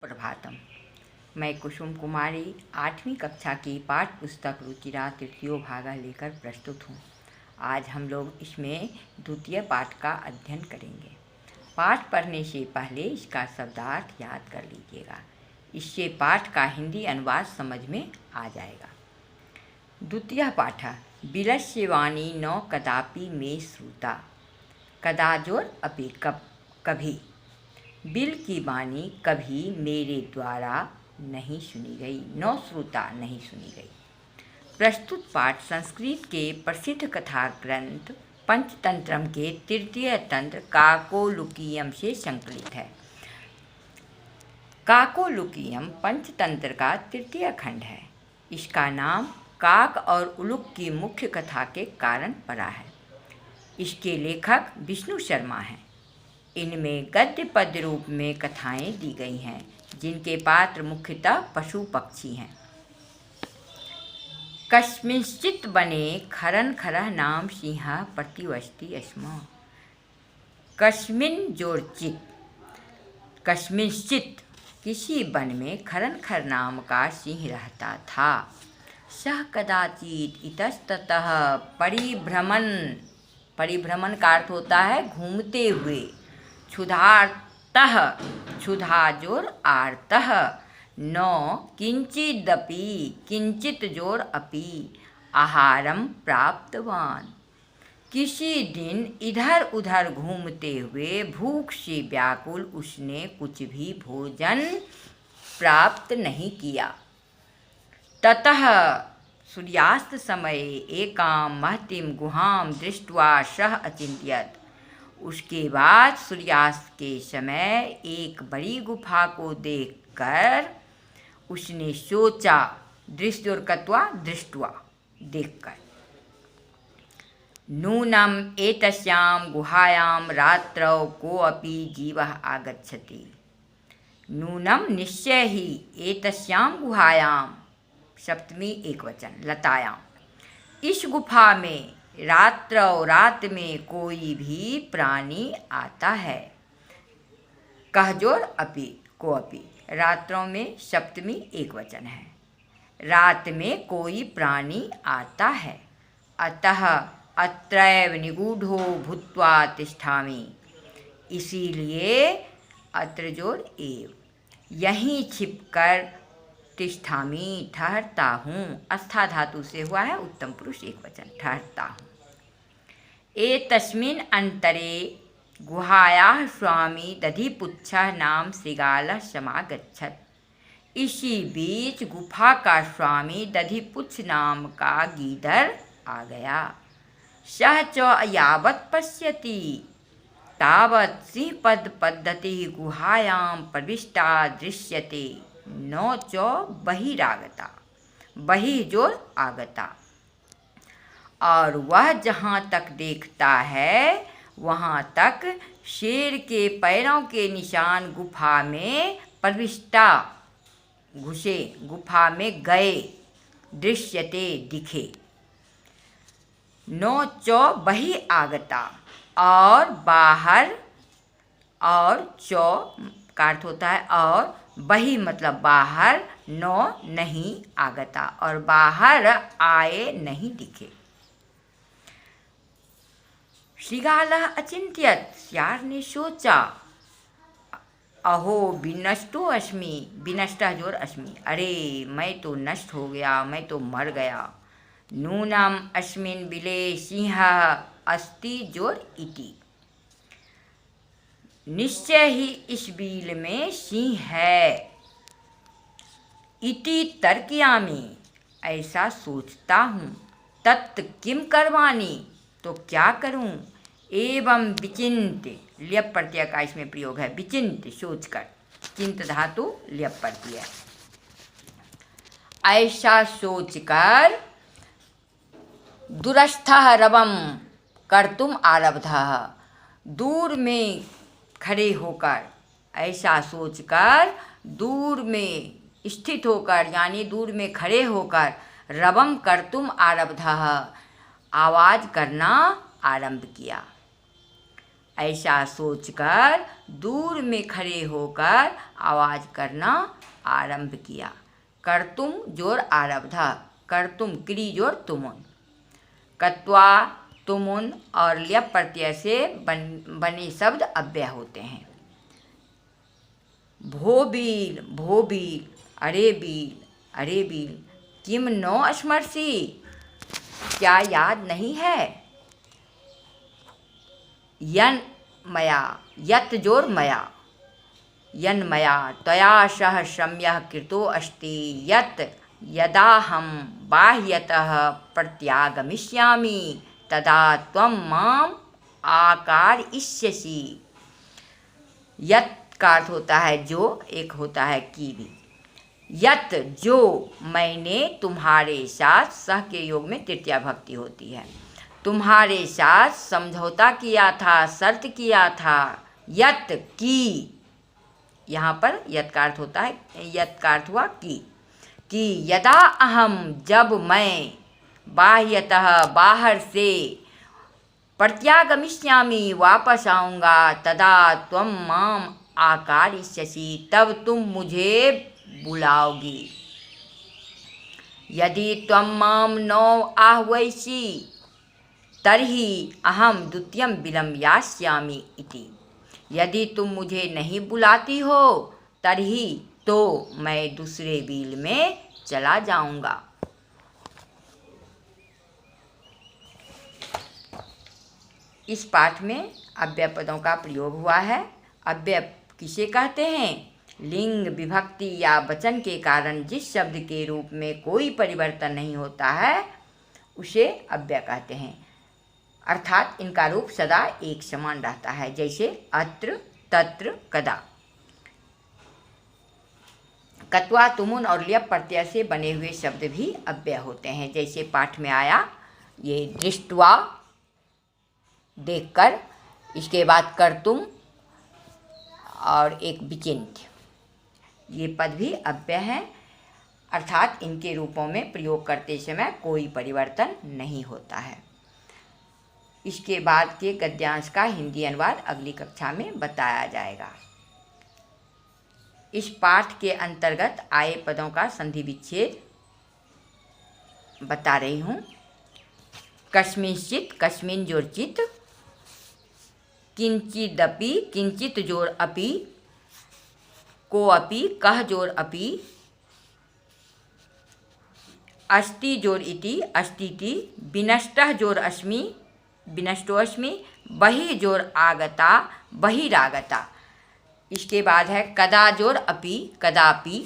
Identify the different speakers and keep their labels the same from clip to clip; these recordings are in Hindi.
Speaker 1: प्रभातम। मैं कुसुम कुमारी 8वीं कक्षा की पाठ पुस्तक रुचिरा तृतीयो भागा लेकर प्रस्तुत हूँ। आज हम लोग इसमें द्वितीय पाठ का अध्ययन करेंगे। पाठ पढ़ने से पहले इसका शब्दार्थ याद कर लीजिएगा, इससे पाठ का हिंदी अनुवाद समझ में आ जाएगा। द्वितीय पाठ। बिलस्य वाणी न कदापि मे श्रुता, कदाजोर अपि कभी। बिल की वाणी कभी मेरे द्वारा नहीं सुनी गई, न श्रुता नहीं सुनी गई। प्रस्तुत पाठ संस्कृत के प्रसिद्ध कथा ग्रंथ पंचतंत्रम के तृतीय तंत्र काकोलुकीयम से संकलित है। काकोलुकीयम पंचतंत्र का तृतीय खंड है। इसका नाम काक और उलुक की मुख्य कथा के कारण पड़ा है। इसके लेखक विष्णु शर्मा हैं। इनमें गद्य पद्य रूप में कथाएं दी गई हैं, जिनके पात्र मुख्यतः पशु पक्षी हैं। कस्मिंश्चित् वने खरन खरः नाम सिंहः प्रतिवसति स्म। कस्मिंश्चित् किसी वन में खरन खर नाम का सिंह रहता था। सह कदाचित् इतस्ततः परिभ्रमण का अर्थ होता है घूमते हुए। क्षुधार्तः, क्षुधा जोर आर्तः, न किंचिदपि, किंचित जोर अपि, आहारम प्राप्तवान। किसी दिन इधर उधर घूमते हुए भूख से व्याकुल उसने कुछ भी भोजन प्राप्त नहीं किया। ततः सूर्यास्त समय एकां महतीं गुहां दृष्ट्वा सः अचिंत्यत। उसके बाद सूर्यास्त के समय एक बड़ी गुफा को देखकर उसने सोचा, दृश्योर्कत्वा दृष्ट्वा देखकर। नूनम एतस्यां गुहायां रात्रौ कोऽपि जीवः आगच्छति। नूनम निश्चय ही, एतस्यां गुहायां सप्तमी एकवचन लतायां, इस गुफा में रात में कोई भी प्राणी आता है। कहजोर अपि को अपि, रात्रों में सप्तमी एकवचन है। रात में कोई प्राणी आता है। अतः अत्रैव निगूढ़ो भूत्वा तिष्ठामि, इसीलिए अत्र जोर एव, यहीं छिपकर तिष्ठामि ठहरता हूँ। अस्था धातु से हुआ है उत्तम पुरुष एकवचन, ठहरता हूँ। एतस्मिन् अंतरे गुहायाः स्वामी दधिपुच्छः नाम श्रृगालः समागच्छत्। इसी बीच गुफा का स्वामी दधिपुच्छ नाम का गीदड़ आ गया। सः च यावत् पश्यति तावत् सिंहपद पद्धतिः गुहायां प्रविष्टा दृश्यते, न च बहिरागता, बहिर्जोर आगता। और वह जहाँ तक देखता है वहाँ तक शेर के पैरों के निशान गुफा में प्रविष्टा, घुसे, गुफा में गए, दृश्यते दिखे। नो च बहि आगता, और बाहर, और चौ का अर्थ होता है और, बही मतलब बाहर, नो नहीं आगता, और बाहर आए नहीं दिखे। श्रृगालः अचिंत्यत, श्यार ने सोचा, अहो विनष्टो अस्मि, विनष्टः जोर अस्मि, अरे मैं तो नष्ट हो गया, मैं तो मर गया। नूनम अस्मिन् बिले सिंहः अस्ति जोर इति, निश्चय ही इस बिल में सिंह है। इति तर्कयामि, ऐसा सोचता हूँ। तत् किम करवाणी, तो क्या करूँ। एवं विचिन्त्य, ल्यप प्रत्यय का इसमें प्रयोग है, विचिन्त्य सोचकर, चिंत धातु ल्यप प्रत्यय। ऐसा सोचकर दूरस्थः रवम कर्तुम आरब्धः, दूर में खड़े होकर, ऐसा सोचकर दूर में स्थित होकर, यानी दूर में खड़े होकर, रवम कर्तुम आरब्धः, आवाज़ करना आरंभ किया। ऐसा सोचकर दूर में खड़े होकर आवाज़ करना आरंभ किया। कर्तुम जोर आरब्धा, कर्तुम क्री जोर तुमुन। कत्वा, तुमुन और ल्यप प्रत्यय से बने शब्द अव्यय होते हैं। भोबील भोबील, अरे बील अरे बील, किम नो स्मरसी, क्या याद नहीं है। यन मया, यत जोर मया, यन मया त्वया सह सम्यः कृतो अस्ति यत् यदा हम बाह्यतः प्रत्यागमिष्यामि तदा त्वं माम आकारयिष्यसि। यत का अर्थ होता है जो, एक होता है की भी। यत जो मैंने तुम्हारे साथ, सह के योग में तृतीया भक्ति होती है, तुम्हारे साथ समझौता किया था, शर्त किया था। यत की, यहाँ पर यत का अर्थ होता है, यत का अर्थ हुआ कि यदा अहम, जब मैं, बाह्यतः बाहर से, प्रत्यागमिष्यामि वापस आऊँगा, तदा त्वं माम आकारयिष्यसि, तब तुम मुझे बुलाओगी। यदि त्वं माम न आह्वयसि तर्हि अहम द्वितीयं विलम्बयास्यामि इति। यदि तुम मुझे नहीं बुलाती हो तर्हि तो मैं दूसरे बिल में चला जाऊंगा। इस पाठ में अव्यय पदों का प्रयोग हुआ है। अव्यय किसे कहते हैं? लिंग, विभक्ति या वचन के कारण जिस शब्द के रूप में कोई परिवर्तन नहीं होता है उसे अव्यय कहते हैं, अर्थात इनका रूप सदा एक समान रहता है, जैसे अत्र, तत्र, कदा। कत्वा, तुमुन और ल्यप प्रत्यय से बने हुए शब्द भी अव्यय होते हैं, जैसे पाठ में आया ये दृष्टवा, देखकर, इसके बाद कर्तुम और एक विचिन्त्य, ये पद भी अव्यय हैं, अर्थात इनके रूपों में प्रयोग करते समय कोई परिवर्तन नहीं होता है। इसके बाद के गद्यांश का हिंदी अनुवाद अगली कक्षा में बताया जाएगा। इस पाठ के अंतर्गत आए पदों का संधि विच्छेद बता रही हूँ। कस्मिंश्चित्, कस्मिन् जोर चित्, किंचिदपि, किंचित जोर अपि, को अपि, कह जोर अपि, अस्ति जोर इति, अस्तीति, विनष्टः जोर अस्मि, विनष्टोऽस्मि, बहि जोर आगता, बहिरागता। इसके बाद है कदा जोर अपि, कदापि,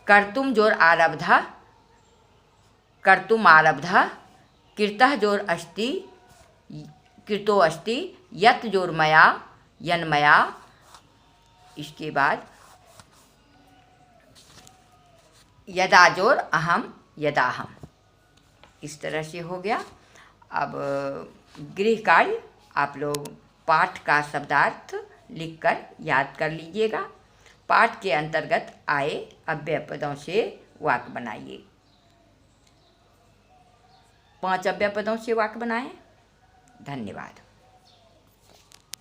Speaker 1: कर्तुम जोर आरब्धा, कर्तुम आरब्धा, कृतः जोर अस्ति, कृतो अस्ति, यत जोर मया, यन्मया। इसके बाद यदा जोर अहम, यदाहम। इस तरह से हो गया। अब गृह कार्य आप लोग पाठ का शब्दार्थ लिखकर याद कर लीजिएगा। पाठ के अंतर्गत आए अव्यय पदों से वाक्य बनाइए। 5 अव्यय पदों से वाक्य बनाएं। धन्यवाद।